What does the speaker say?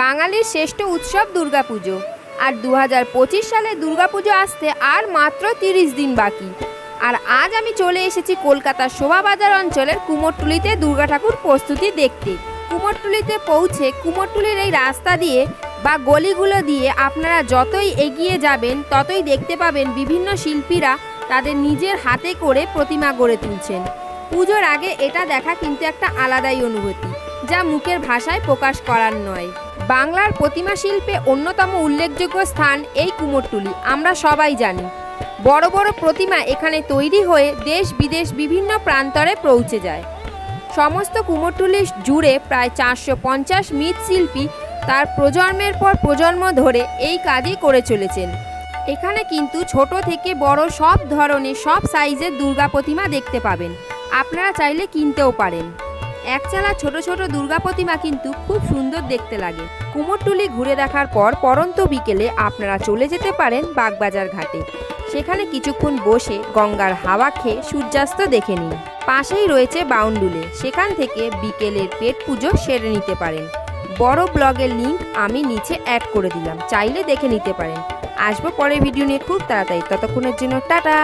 বাঙালির শ্রেষ্ঠ উৎসব দুর্গাপুজো। আর 2025 সালে দুর্গাপুজো আসতে আর মাত্র 30 দিন বাকি। আর আজ আমি চলে এসেছি কলকাতার শোভাবাজার অঞ্চলের কুমোরটুলিতে দুর্গা ঠাকুর প্রস্তুতি দেখতে। কুমোরটুলিতে পৌঁছে কুমোরটুলির এই রাস্তা দিয়ে বা গলিগুলো দিয়ে আপনারা যতই এগিয়ে যাবেন ততই দেখতে পাবেন বিভিন্ন শিল্পীরা তাদের নিজের হাতে করে প্রতিমা গড়ে তুলছেন। পুজোর আগে এটা দেখা কিন্তু একটা আলাদাই অনুভূতি, যা মুখের ভাষায় প্রকাশ করার নয়। বাংলার প্রতিমা শিল্পে অন্যতম উল্লেখযোগ্য স্থান এই কুমোরটুলি, আমরা সবাই জানি। বড় বড় প্রতিমা এখানে তৈরি হয়ে দেশ বিদেশ বিভিন্ন প্রান্তরে পৌঁছে যায়। সমস্ত কুমোরটুলি জুড়ে প্রায় 450 মৃৎশিল্পী তার প্রজন্মের পর প্রজন্ম ধরে এই কাজই করে চলেছেন। এখানে কিন্তু ছোট থেকে বড় সব ধরনের সব সাইজের দুর্গা প্রতিমা দেখতে পাবেন। আপনারা চাইলে কিনতেও পারেন। একচালা ছোট ছোট দুর্গা প্রতিমা কিন্তু খুব সুন্দর দেখতে লাগে। কুমোরটুলি ঘুরে দেখার পর পরন্ত বিকেলে আপনারা চলে যেতে পারেন বাগবাজার ঘাটে। সেখানে কিছুক্ষণ বসে গঙ্গার হাওয়া খেয়ে সূর্যাস্ত দেখে নিন। পাশেই রয়েছে বাউন্ডুলে, সেখান থেকে বিকেলের পেট পুজো সেরে নিতে পারেন। বড় ব্লগের লিংক আমি নিচে অ্যাড করে দিলাম, চাইলে দেখে নিতে পারেন। আসবো পরের ভিডিও নিয়ে খুব তাড়াতাড়ি, ততক্ষণের জন্য টাটা।